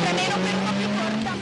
Freno per un po' più corta.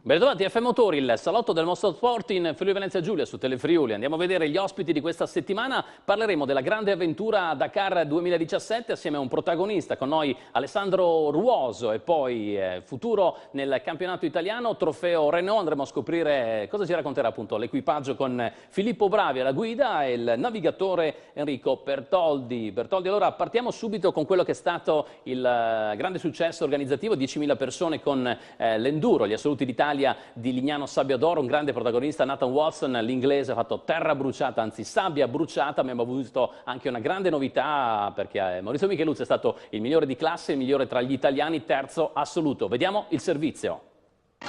Ben ritrovati a FM Motori, il salotto del Motorsport in Friuli Venezia Giulia su Telefriuli. Andiamo a vedere gli ospiti di questa settimana. Parleremo della grande avventura Dakar 2017 assieme a un protagonista, con noi Alessandro Ruoso, e poi futuro nel campionato italiano, trofeo Renault. Andremo a scoprire cosa ci racconterà appunto l'equipaggio con Filippo Bravi alla guida e il navigatore Enrico Bertoldi. Allora partiamo subito con quello che è stato il grande successo organizzativo, 10.000 persone con l'Enduro, gli assoluti d'Italia di Lignano Sabbiadoro, un grande protagonista Nathan Watson, l'inglese, ha fatto terra bruciata, anzi sabbia bruciata. Abbiamo avuto anche una grande novità perché Maurizio Micheluzzi è stato il migliore di classe, il migliore tra gli italiani, terzo assoluto. Vediamo il servizio.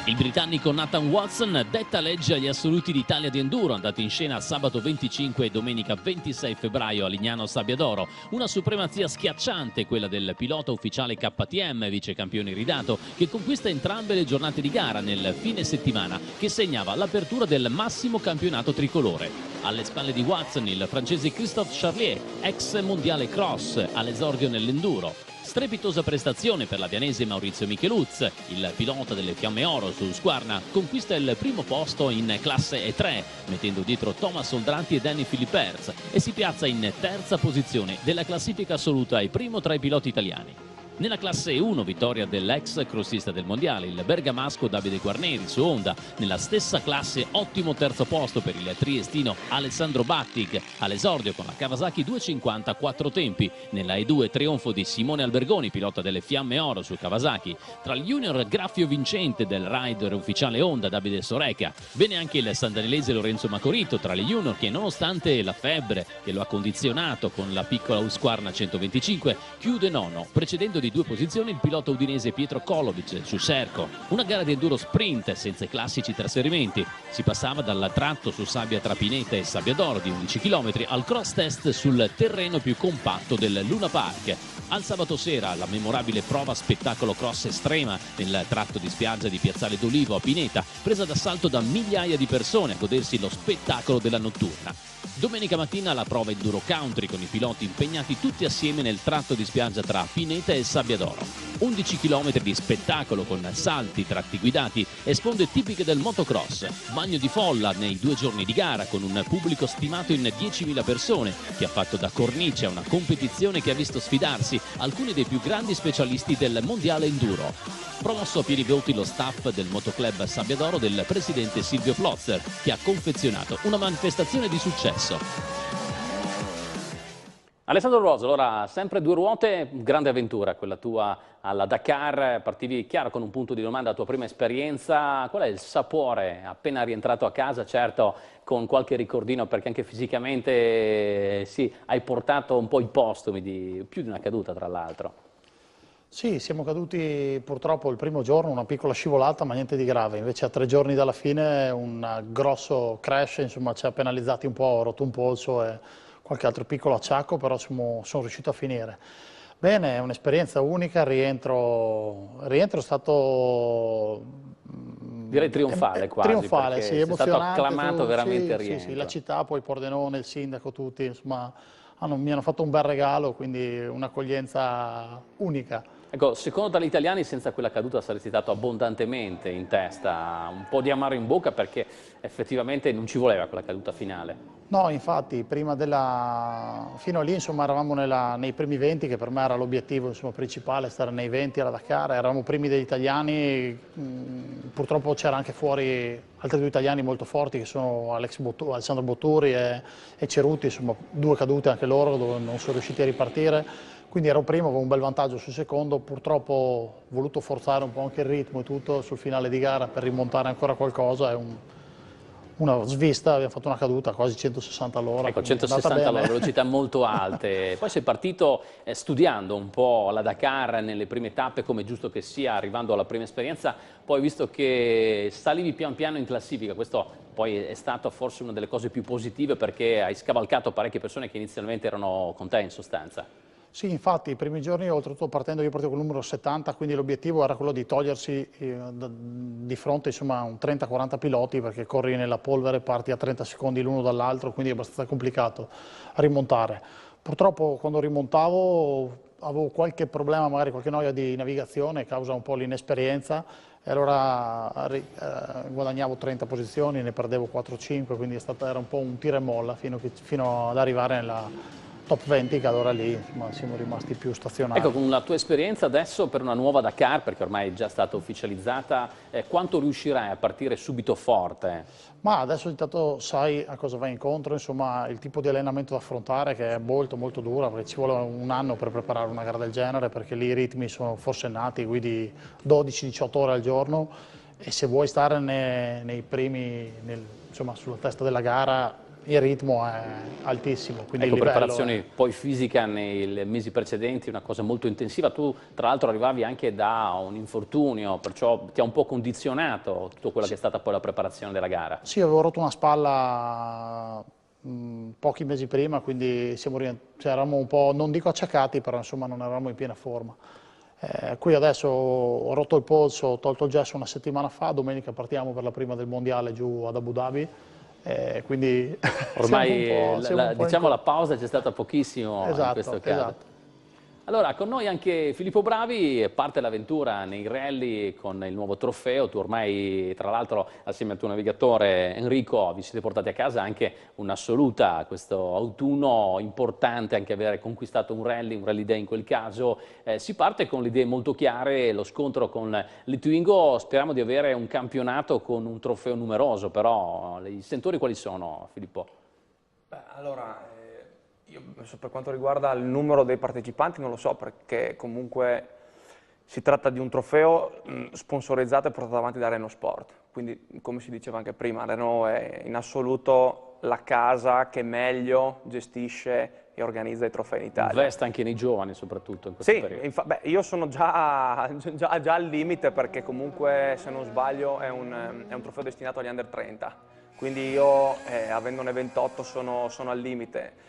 Il britannico Nathan Watson detta legge agli assoluti d'Italia di Enduro, andati in scena sabato 25 e domenica 26 febbraio a Lignano Sabbiadoro. Una supremazia schiacciante, quella del pilota ufficiale KTM, vice campione iridato, che conquista entrambe le giornate di gara nel fine settimana, che segnava l'apertura del massimo campionato tricolore. Alle spalle di Watson il francese Christophe Charlier, ex mondiale cross, all'esordio nell'Enduro. Strepitosa prestazione per l'avianese Maurizio Micheluzzi, il pilota delle Fiamme Oro su Husqvarna, conquista il primo posto in classe E3, mettendo dietro Thomas Oldrati e Danny Philippers, e si piazza in terza posizione della classifica assoluta e primo tra i piloti italiani. Nella classe E1 vittoria dell'ex crossista del mondiale, il bergamasco Davide Guarneri su Honda. Nella stessa classe ottimo terzo posto per il triestino Alessandro Battig, all'esordio con la Kawasaki 250 4 tempi. Nella E2 trionfo di Simone Albergoni, pilota delle Fiamme Oro su Kawasaki. Tra gli junior graffio vincente del rider ufficiale Honda Davide Soreca. Bene anche il sandanelese Lorenzo Macorito tra gli junior, che nonostante la febbre che lo ha condizionato con la piccola Husqvarna 125 chiude nono, precedendo di 2 posizioni il pilota udinese Pietro Kolovic su Serco. Una gara di enduro sprint senza i classici trasferimenti. Si passava dal tratto su sabbia tra Pineta e Sabbiadoro di 11 km al cross test sul terreno più compatto del Luna Park. Al sabato sera la memorabile prova spettacolo cross estrema nel tratto di spiaggia di Piazzale d'Olivo a Pineta, presa d'assalto da migliaia di persone a godersi lo spettacolo della notturna. Domenica mattina la prova enduro country con i piloti impegnati tutti assieme nel tratto di spiaggia tra Pineta e Sabbiadoro. 11 km di spettacolo con salti, tratti guidati e sponde tipiche del motocross. Bagno di folla nei 2 giorni di gara con un pubblico stimato in 10.000 persone che ha fatto da cornice a una competizione che ha visto sfidarsi alcuni dei più grandi specialisti del mondiale enduro. Promosso a pieni voti lo staff del motoclub Sabbiadoro del presidente Silvio Plotzer, che ha confezionato una manifestazione di successo. Alessandro Ruoso, allora sempre 2 ruote, grande avventura quella tua alla Dakar, partivi chiaro con un punto di domanda, la tua prima esperienza. Qual è il sapore appena rientrato a casa? Certo, con qualche ricordino, perché anche fisicamente sì, hai portato un po' i postumi di più di una caduta tra l'altro. Sì, siamo caduti purtroppo il primo giorno, una piccola scivolata ma niente di grave, invece a 3 giorni dalla fine un grosso crash, insomma ci ha penalizzati un po', ho rotto un polso e qualche altro piccolo acciacco, però sono riuscito a finire. Bene, è un'esperienza unica, il rientro è stato... Direi trionfale quasi, trionfale, sì, emozionante. È stato acclamato veramente il sì, rientro. sì, la città, poi Pordenone, il sindaco, tutti, insomma, mi hanno fatto un bel regalo, quindi un'accoglienza unica. Ecco, secondo dagli italiani senza quella caduta saresti stato abbondantemente in testa, un po' di amaro in bocca perché effettivamente non ci voleva quella caduta finale. No, infatti, fino a lì insomma, eravamo nei primi 20, che per me era l'obiettivo principale, stare nei 20 alla Dakar, eravamo primi degli italiani, purtroppo c'era anche fuori altri 2 italiani molto forti che sono Alessandro Botturi e Ceruti, insomma 2 cadute anche loro dove non sono riusciti a ripartire. Quindi ero primo, avevo un bel vantaggio sul secondo, purtroppo ho voluto forzare un po' anche il ritmo e tutto sul finale di gara per rimontare ancora qualcosa. È un una svista, abbiamo fatto una caduta quasi 160 all'ora. Ecco, quindi è andata 160 all'ora, bene. velocità molto alte. Poi sei partito studiando un po' la Dakar nelle prime tappe, come è giusto che sia, arrivando alla prima esperienza, poi visto che salivi pian piano in classifica, questo poi è stato forse una delle cose più positive perché hai scavalcato parecchie persone che inizialmente erano con te in sostanza. Sì, infatti i primi giorni, oltretutto partendo, io partivo con il numero 70, quindi l'obiettivo era quello di togliersi di fronte insomma, a un 30-40 piloti, perché corri nella polvere, parti a 30 secondi l'uno dall'altro, quindi è abbastanza complicato rimontare. Purtroppo quando rimontavo avevo qualche problema, magari qualche noia di navigazione, causa un po' l'inesperienza, e allora guadagnavo 30 posizioni, ne perdevo 4-5, quindi era un po' un tira e molla fino ad arrivare nella top 20, che allora lì insomma, siamo rimasti più stazionari. Ecco, con la tua esperienza adesso per una nuova Dakar, perché ormai è già stata ufficializzata, quanto riuscirai a partire subito forte? Ma adesso intanto sai a cosa vai incontro, insomma il tipo di allenamento da affrontare, che è molto molto dura, perché ci vuole un anno per preparare una gara del genere, perché lì i ritmi sono forsennati, guidi 12-18 ore al giorno, e se vuoi stare nei primi, insomma sulla testa della gara, il ritmo è altissimo. Quindi Ecco, il livello preparazione poi fisica nei mesi precedenti, una cosa molto intensiva. Tu tra l'altro arrivavi anche da un infortunio, perciò ti ha un po' condizionato tutto quello che è stata poi la preparazione della gara. Sì, avevo rotto una spalla pochi mesi prima, quindi eravamo un po', non dico acciaccati, però insomma non eravamo in piena forma. Qui adesso ho rotto il polso, ho tolto il gesso una settimana fa, domenica partiamo per la prima del mondiale giù ad Abu Dhabi. Quindi ormai diciamo la in... pausa c'è stata pochissimo in questo caso. Esatto. Allora, con noi anche Filippo Bravi, parte l'avventura nei rally con il nuovo trofeo. Tu ormai, tra l'altro, assieme al tuo navigatore Enrico, vi siete portati a casa anche un'assoluta questo autunno, importante anche avere conquistato un rally day in quel caso. Si parte con le idee molto chiare, lo scontro con l'Ituingo, speriamo di avere un campionato con un trofeo numeroso, però i sentori quali sono, Filippo? Beh, allora, io per quanto riguarda il numero dei partecipanti non lo so, perché comunque si tratta di un trofeo sponsorizzato e portato avanti da Renault Sport, quindi come si diceva anche prima, Renault è in assoluto la casa che meglio gestisce e organizza i trofei in Italia. Investe anche nei giovani soprattutto in questo periodo. Beh, io sono già al limite, perché comunque, se non sbaglio, è un trofeo destinato agli under 30, quindi io avendone 28 sono al limite.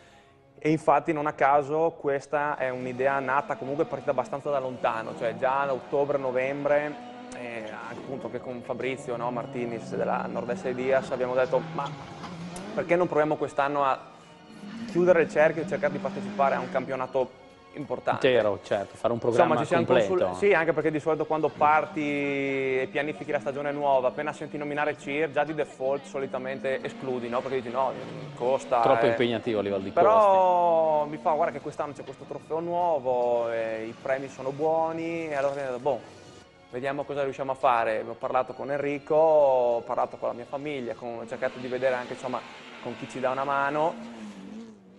E infatti non a caso questa è un'idea nata, comunque partita abbastanza da lontano, cioè già a ottobre-novembre, anche appunto che con Fabrizio, no, Martinis della Nord-Est Dias abbiamo detto ma perché non proviamo quest'anno a chiudere il cerchio e cercare di partecipare a un campionato importante. Intero, certo, fare un programma completo. Sì, anche perché di solito quando parti e pianifichi la stagione nuova, appena senti nominare CIR, già di default solitamente escludi, no? Perché dici no, costa. Troppo impegnativo a livello di costi. Però mi fa, guarda che quest'anno c'è questo trofeo nuovo, i premi sono buoni, e allora ho detto, boh, vediamo cosa riusciamo a fare. Ho parlato con Enrico, ho parlato con la mia famiglia, ho cercato di vedere anche insomma con chi ci dà una mano.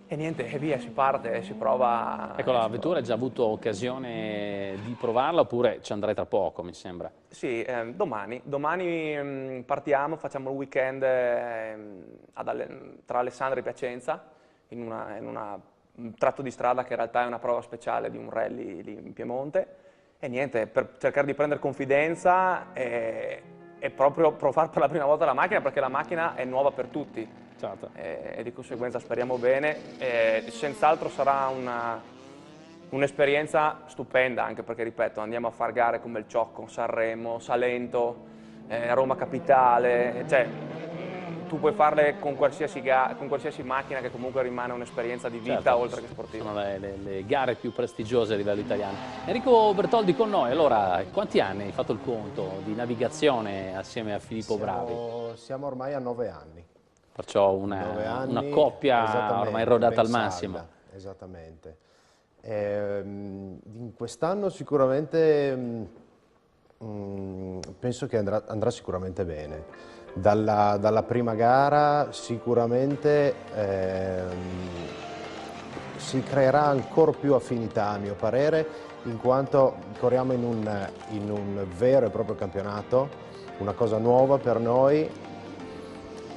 E niente, e via, si parte, si prova. Ecco, l'avventura hai già avuto occasione di provarla oppure ci andrai tra poco, mi sembra? Sì, domani partiamo, facciamo il weekend tra Alessandria e Piacenza, in un tratto di strada che in realtà è una prova speciale di un rally lì in Piemonte. E niente, per cercare di prendere confidenza e proprio provare per la prima volta la macchina, perché la macchina è nuova per tutti. Certo. E di conseguenza speriamo bene. Senz'altro sarà un'esperienza stupenda, anche perché, ripeto, andiamo a fare gare come il Ciocco, Sanremo, Salento, Roma Capitale, cioè tu puoi farle con qualsiasi macchina, che comunque rimane un'esperienza di vita, certo, oltre che sportiva. Sono le gare più prestigiose a livello italiano. Enrico Bertoldi con noi, allora quanti anni hai fatto il conto di navigazione assieme a Filippo Bravi? Siamo ormai a 9 anni. Perciò una coppia ormai rodata al massimo. Salda, esattamente. In quest'anno sicuramente penso che andrà sicuramente bene. Dalla prima gara sicuramente si creerà ancora più affinità, a mio parere, in quanto corriamo in un vero e proprio campionato, una cosa nuova per noi.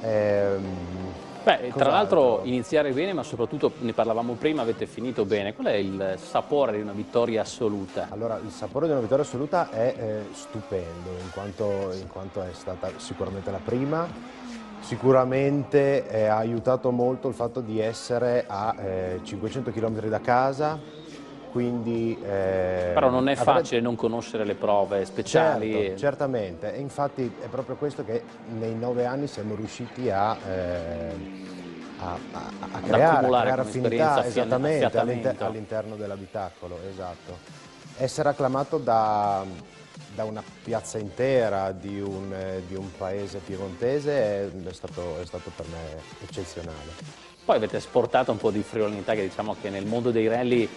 Beh, tra l'altro iniziare bene, ma soprattutto ne parlavamo prima, avete finito bene. Qual è il sapore di una vittoria assoluta? Allora, il sapore di una vittoria assoluta è stupendo, in quanto è stata sicuramente la prima. Sicuramente ha aiutato molto il fatto di essere a 500 km da casa, quindi... Però non è facile non conoscere le prove speciali. Certo, certamente, e infatti è proprio questo che nei 9 anni siamo riusciti a creare affinità esattamente all'interno dell'abitacolo, esatto. Essere acclamato da una piazza intera di un paese piemontese è stato per me eccezionale. Poi avete esportato un po' di frivolinità, che diciamo che nel mondo dei rally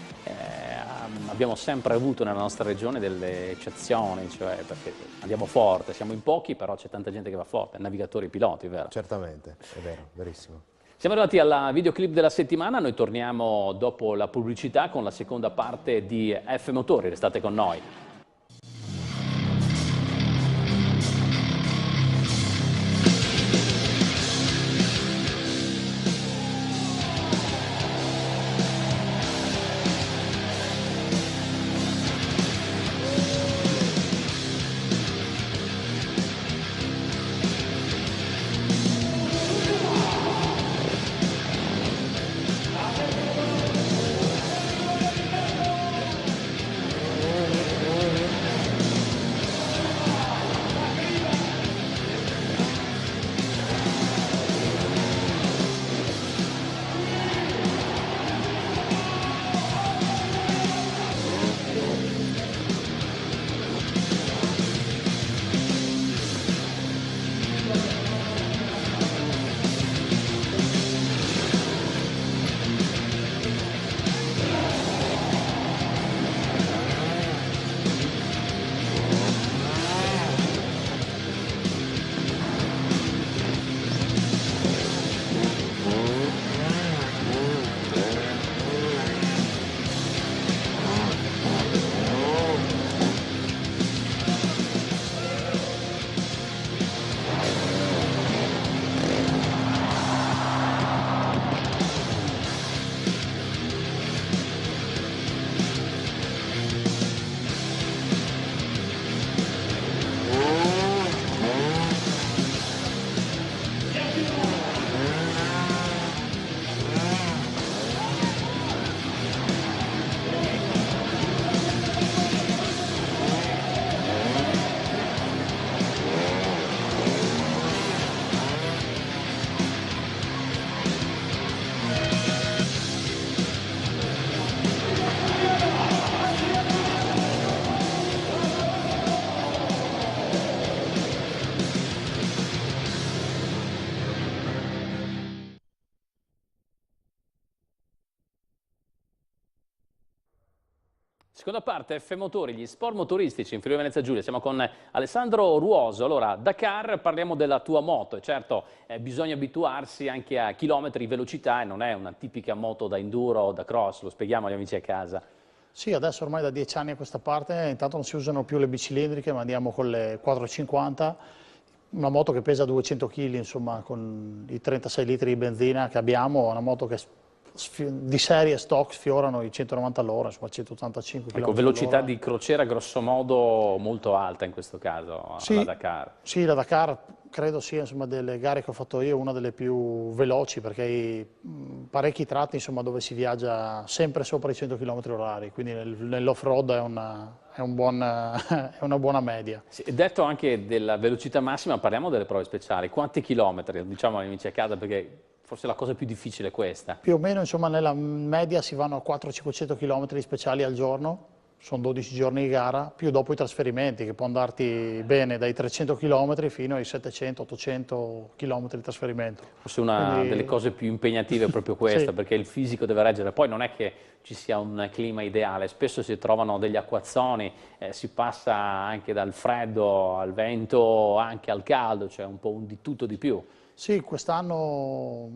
abbiamo sempre avuto nella nostra regione delle eccezioni, cioè perché andiamo forte, siamo in pochi, però c'è tanta gente che va forte, navigatori e piloti, vero? Certamente, è vero, verissimo. Siamo arrivati alla videoclip della settimana, noi torniamo dopo la pubblicità con la seconda parte di F Motori, restate con noi. Seconda parte, F Motori, gli sport motoristici in Friuli Venezia Giulia. Siamo con Alessandro Ruoso. Allora, Dakar, parliamo della tua moto. E certo, bisogna abituarsi anche a chilometri, velocità, e non è una tipica moto da enduro o da cross, lo spieghiamo agli amici a casa. Sì, adesso ormai da 10 anni a questa parte, intanto non si usano più le bicilindriche, ma andiamo con le 450, una moto che pesa 200 kg, insomma, con i 36 litri di benzina che abbiamo, una moto che di serie stock sfiorano i 190 all'ora, insomma 185 km Ecco, velocità di crociera grosso modo molto alta in questo caso, sì, la Dakar. Sì, la Dakar credo sia, insomma, delle gare che ho fatto io una delle più veloci, perché parecchi tratti, insomma, dove si viaggia sempre sopra i 100 km orari, quindi nell'off-road è una buona media. Sì, detto anche della velocità massima, parliamo delle prove speciali. Quanti chilometri, diciamo agli amici a casa, perché forse la cosa più difficile è questa. Più o meno, insomma, nella media si vanno a 400-500 km speciali al giorno, sono 12 giorni di gara, più dopo i trasferimenti, che può andarti bene dai 300 km fino ai 700-800 km di trasferimento. Forse una delle cose più impegnative è proprio questa, sì, perché il fisico deve reggere. Poi non è che ci sia un clima ideale, spesso si trovano degli acquazzoni, si passa anche dal freddo al vento, anche al caldo, cioè un po' di tutto di più. Sì, quest'anno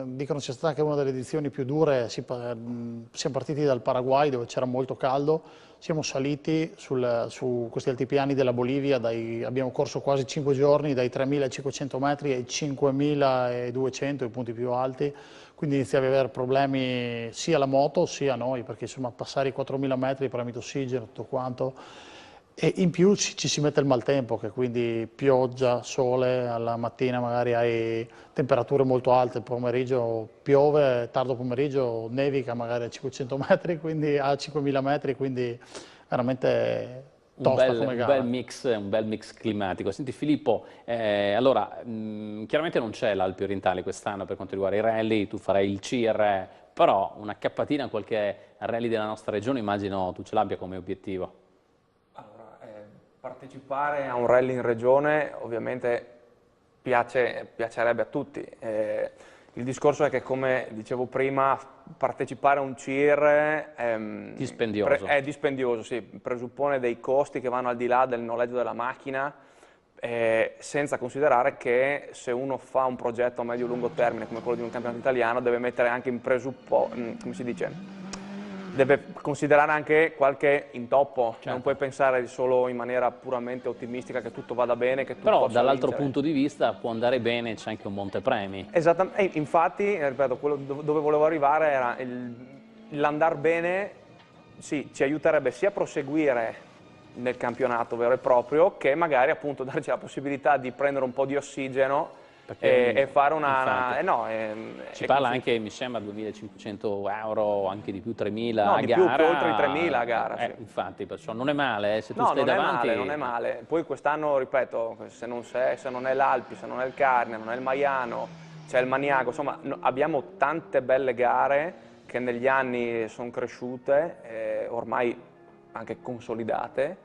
dicono sia stata anche una delle edizioni più dure. Siamo partiti dal Paraguay dove c'era molto caldo, siamo saliti su questi altipiani della Bolivia, abbiamo corso quasi 5 giorni, dai 3.500 metri ai 5.200, i punti più alti, quindi iniziavi ad avere problemi sia la moto sia noi, perché insomma passare i 4.000 metri, problemi di ossigeno, tutto quanto. E in più ci si mette il maltempo, che quindi pioggia, sole, alla mattina magari hai temperature molto alte, il pomeriggio piove, tardo pomeriggio nevica magari a 500 metri, quindi a 5000 metri, quindi veramente tosta come gara. Un bel mix climatico. Senti Filippo, allora, chiaramente non c'è l'Alpi Orientali quest'anno per quanto riguarda i rally, tu farai il CIR, però una cappatina a qualche rally della nostra regione immagino tu ce l'abbia come obiettivo. Partecipare a un rally in regione ovviamente piacerebbe a tutti. Il discorso è che, come dicevo prima, partecipare a un CIR è dispendioso, sì, presuppone dei costi che vanno al di là del noleggio della macchina, senza considerare che se uno fa un progetto a medio-lungo termine come quello di un campionato italiano deve mettere anche in come si dice? Deve considerare anche qualche intoppo, certo. Non puoi pensare solo in maniera puramente ottimistica che tutto vada bene, che tutto però dall'altro punto di vista può andare bene, c'è anche un montepremi. Esattamente, infatti, ripeto, quello dove volevo arrivare era l'andar bene, sì, ci aiuterebbe sia a proseguire nel campionato vero e proprio, che magari appunto darci la possibilità di prendere un po' di ossigeno e fare ci parla anche, mi sembra, 2.500 euro, anche di più, 3.000 a di gara. Più, oltre i 3.000 a gara. Sì. Infatti, perciò non è male, se tu stai davanti. Non è male. Poi quest'anno, ripeto, se non è l'Alpi, se non è il Carnia, non è il Maiano, c'è il Maniago, insomma, abbiamo tante belle gare che negli anni sono cresciute, ormai anche consolidate.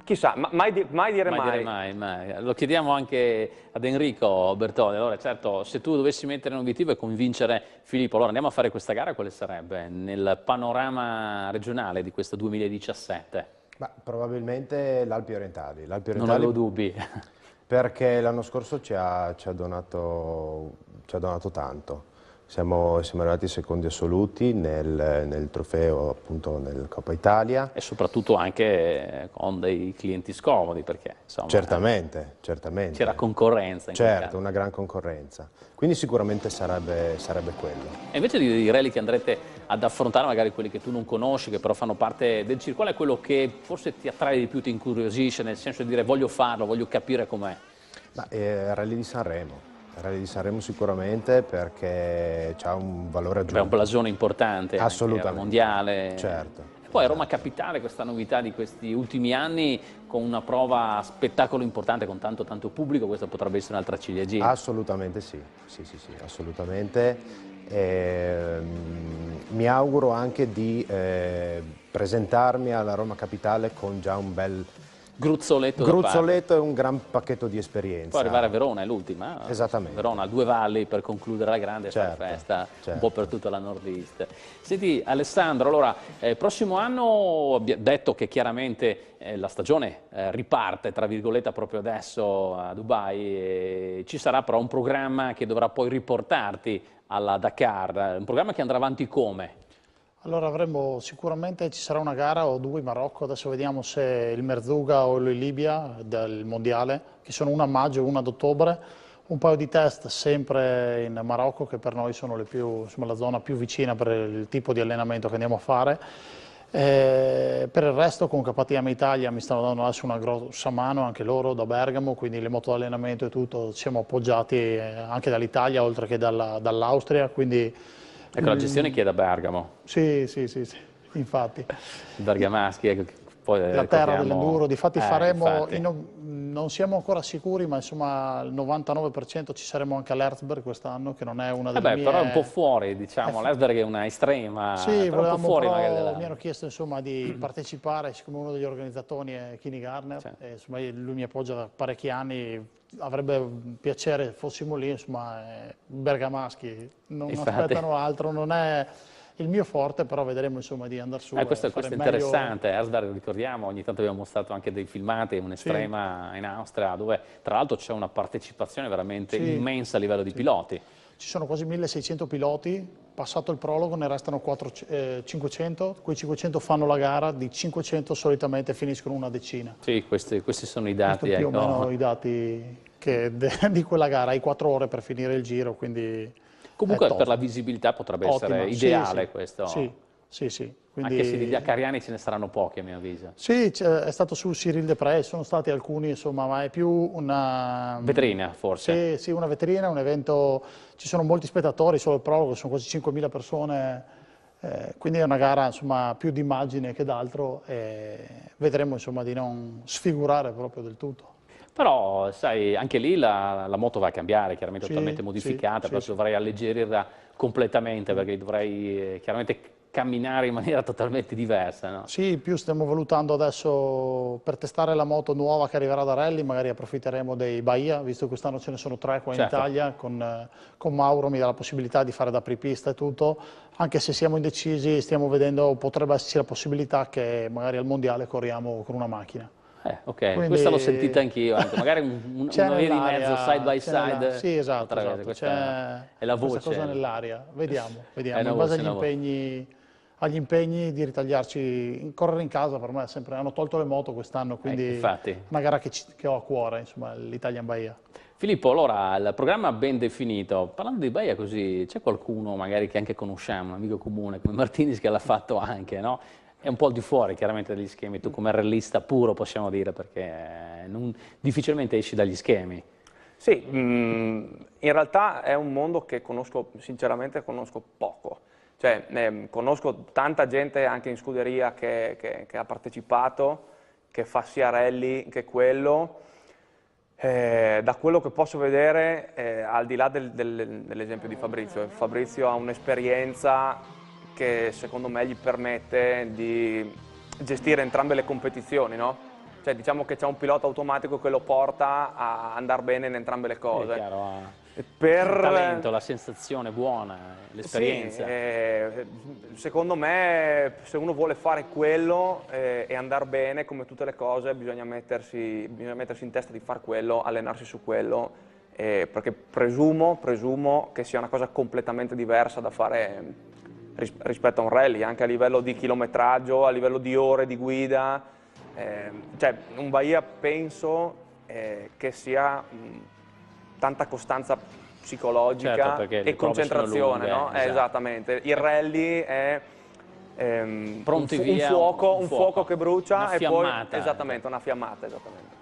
Chissà, mai dire mai. Lo chiediamo anche ad Enrico Bertoni. Allora, certo, se tu dovessi mettere un obiettivo e convincere Filippo, allora andiamo a fare questa gara, quale sarebbe nel panorama regionale di questo 2017? Probabilmente l'Alpi Orientali. Non avevo dubbi. Perché l'anno scorso ci ha donato tanto. Siamo arrivati secondi assoluti nel trofeo, appunto nel Coppa Italia. E soprattutto anche con dei clienti scomodi, perché insomma... Certamente. C'era concorrenza. Certo, una gran concorrenza. Quindi sicuramente sarebbe quello. E invece di rally che andrete ad affrontare, magari quelli che tu non conosci, che però fanno parte del circo, qual è quello che forse ti attrae di più, ti incuriosisce, nel senso di dire voglio farlo, voglio capire com'è? Il Rally di Sanremo. Il Rally di Sanremo sicuramente, perché ha un valore aggiunto. È un blasone importante, assolutamente, mondiale. Certo. E poi Roma Capitale, questa novità di questi ultimi anni, con una prova spettacolo importante, con tanto pubblico, questa potrebbe essere un'altra ciliegina. Assolutamente sì, assolutamente. Mi auguro anche di presentarmi alla Roma Capitale con già un bel gruzzoletto e un gran pacchetto di esperienza. Poi arrivare a Verona è l'ultima. Esattamente. Verona a due valli per concludere la grande festa, un po' per tutta la Nord-East. Senti Alessandro, allora, prossimo anno abbiamo detto che chiaramente la stagione riparte, tra virgolette, proprio adesso a Dubai, e ci sarà però un programma che dovrà poi riportarti alla Dakar, un programma che andrà avanti come? Allora sicuramente ci sarà una gara o due in Marocco, adesso vediamo se il Merzouga o il Libia del mondiale, che sono una a maggio e una ad ottobre, un paio di test sempre in Marocco, che per noi sono la zona più vicina per il tipo di allenamento che andiamo a fare. Per il resto con KTM Italia mi stanno dando adesso una grossa mano, anche loro da Bergamo, quindi le moto d'allenamento e tutto siamo appoggiati anche dall'Italia oltre che dall'Austria, quindi... Ecco, la gestione chi è da Bergamo? Sì, infatti. I bergamaschi, poi la terra dell'enduro, difatti faremo, non siamo ancora sicuri, ma insomma al 99% ci saremo anche all'Erzberg quest'anno, che non è una delle mie... però è un po' fuori, diciamo, l'Erzberg è una estrema, sì, però un po' fuori mi hanno chiesto insomma di partecipare, siccome uno degli organizzatori è Kini Garner, sì. E, insomma, lui mi appoggia da parecchi anni, avrebbe piacere fossimo lì, insomma, bergamaschi, non aspettano altro, non è il mio forte, però vedremo insomma di andare su. Questo fare è meglio. interessante, Ersberg, lo ricordiamo, ogni tanto abbiamo mostrato anche dei filmati, un'estrema in Austria, dove tra l'altro c'è una partecipazione veramente immensa a livello di piloti. Ci sono quasi 1600 piloti, passato il prologo ne restano 500, quei 500 fanno la gara, di 500 solitamente finiscono una decina. Sì, questi sono i dati. Più o meno i dati di quella gara, hai 4 ore per finire il giro, quindi... Comunque per la visibilità potrebbe essere ideale questo. Sì. Anche se di dakariani ce ne saranno pochi a mio avviso. Sì, è stato su Cyril Desprez, sono stati alcuni, insomma, ma è più una... Vetrina forse? Sì, una vetrina, un evento, ci sono molti spettatori, solo il prologo, sono quasi 5.000 persone, quindi è una gara insomma, più di immagine che d'altro e vedremo insomma, di non sfigurare proprio del tutto. Però, sai, anche lì la moto va a cambiare, chiaramente totalmente modificata, però dovrei alleggerirla completamente perché dovrei chiaramente camminare in maniera totalmente diversa, no? Sì, più stiamo valutando adesso per testare la moto nuova che arriverà da Rally, magari approfitteremo dei Bahia, visto che quest'anno ce ne sono 3 qua in Italia, con Mauro mi dà la possibilità di fare da apripista e tutto, anche se siamo indecisi stiamo vedendo, potrebbe esserci la possibilità che magari al Mondiale corriamo con una macchina. Ok, quindi, questa l'ho sentita anch'io, magari una via di mezzo, side by side. Sì, esatto, questa è la voce. Questa cosa nell'aria, vediamo, in base agli impegni di ritagliarci, correre in casa per me è sempre, hanno tolto le moto quest'anno, quindi una gara che ho a cuore, insomma, l'Italian Bahia. Filippo, allora il programma ben definito, parlando di Bahia così, c'è qualcuno magari che anche conosciamo, un amico comune come Martinis che l'ha fatto anche, no? È un po' al di fuori chiaramente dagli schemi, tu come rallista puro possiamo dire perché difficilmente esci dagli schemi. Sì, in realtà è un mondo che sinceramente conosco poco. Cioè, conosco tanta gente anche in scuderia che ha partecipato, che fa sia rally che quello. Da quello che posso vedere, al di là dell'esempio di Fabrizio ha un'esperienza che secondo me gli permette di gestire entrambe le competizioni, no? Cioè, diciamo che c'è un pilota automatico che lo porta a andare bene in entrambe le cose. È chiaro, il talento, la sensazione buona, l'esperienza. Sì, secondo me se uno vuole fare quello e andare bene, come tutte le cose, bisogna mettersi in testa di fare quello, allenarsi su quello, perché presumo che sia una cosa completamente diversa da fare rispetto a un rally, anche a livello di chilometraggio, a livello di ore di guida. Cioè, un Bahia penso che sia tanta costanza psicologica e concentrazione, no? Esatto. Esattamente. Il rally è un fuoco fuoco che brucia una e fiammata. Poi esattamente una fiammata. Esattamente.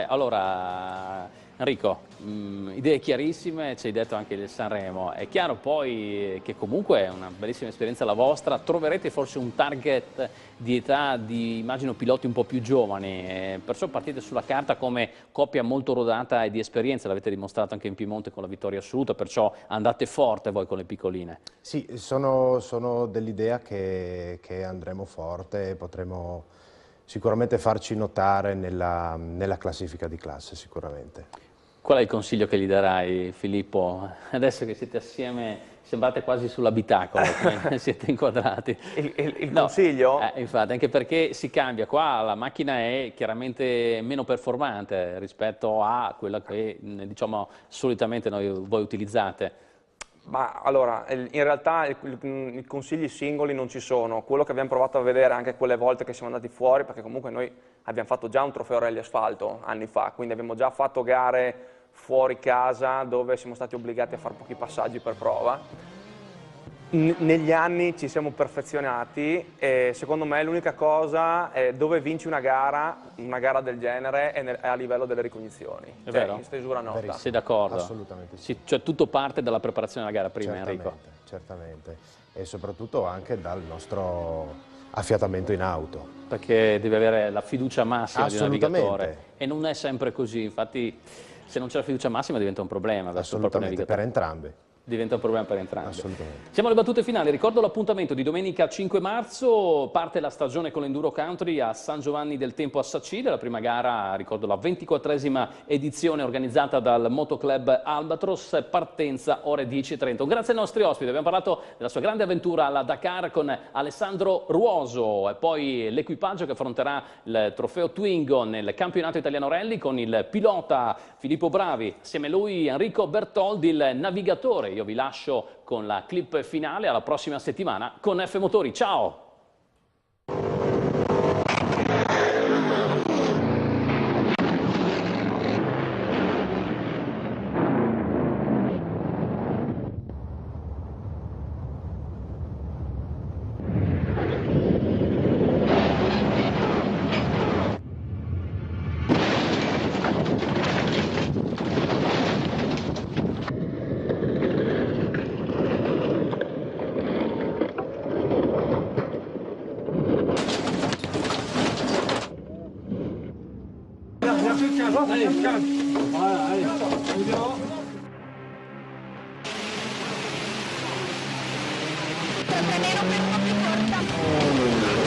Allora Enrico, idee chiarissime, ci hai detto anche del Sanremo, è chiaro poi che comunque è una bellissima esperienza la vostra, troverete forse un target di età di immagino piloti un po' più giovani, perciò partite sulla carta come coppia molto rodata e di esperienza, l'avete dimostrato anche in Piemonte con la vittoria assoluta, perciò andate forte voi con le piccoline. Sì, sono dell'idea che andremo forte e potremo sicuramente farci notare nella classifica di classe, sicuramente. Qual è il consiglio che gli darai, Filippo? Adesso che siete assieme, sembrate quasi sull'abitacolo, come siete inquadrati. Il consiglio? Infatti, anche perché si cambia. Qua la macchina è chiaramente meno performante rispetto a quella che, diciamo, solitamente voi utilizzate. Ma allora, in realtà i consigli singoli non ci sono, quello che abbiamo provato a vedere anche quelle volte che siamo andati fuori, perché comunque noi abbiamo fatto già un trofeo rally asfalto anni fa, quindi abbiamo già fatto gare fuori casa dove siamo stati obbligati a fare pochi passaggi per prova. Negli anni ci siamo perfezionati e secondo me l'unica cosa è dove vinci una gara del genere è a livello delle ricognizioni. È vero? In stesura nota. Sei d'accordo? Assolutamente sì. Cioè tutto parte dalla preparazione della gara prima, Enrico. Certamente, e soprattutto anche dal nostro affiatamento in auto. Perché devi avere la fiducia massima di un navigatore e non è sempre così, infatti se non c'è la fiducia massima diventa un problema verso il proprio navigatore. Per entrambe. diventa un problema per entrambi. Assolutamente. Siamo alle battute finali, ricordo l'appuntamento di domenica 5 marzo, parte la stagione con l'Enduro Country a San Giovanni del Tempo a Sacile, la prima gara, ricordo la 24esima edizione organizzata dal Motoclub Albatros, partenza ore 10:30. Grazie ai nostri ospiti, abbiamo parlato della sua grande avventura alla Dakar con Alessandro Ruoso e poi l'equipaggio che affronterà il trofeo Twingo nel campionato italiano rally con il pilota Filippo Bravi, assieme a lui Enrico Bertoldi, il navigatore. Io vi lascio con la clip finale, alla prossima settimana con F Motori. Ciao! Nero per pochi porta.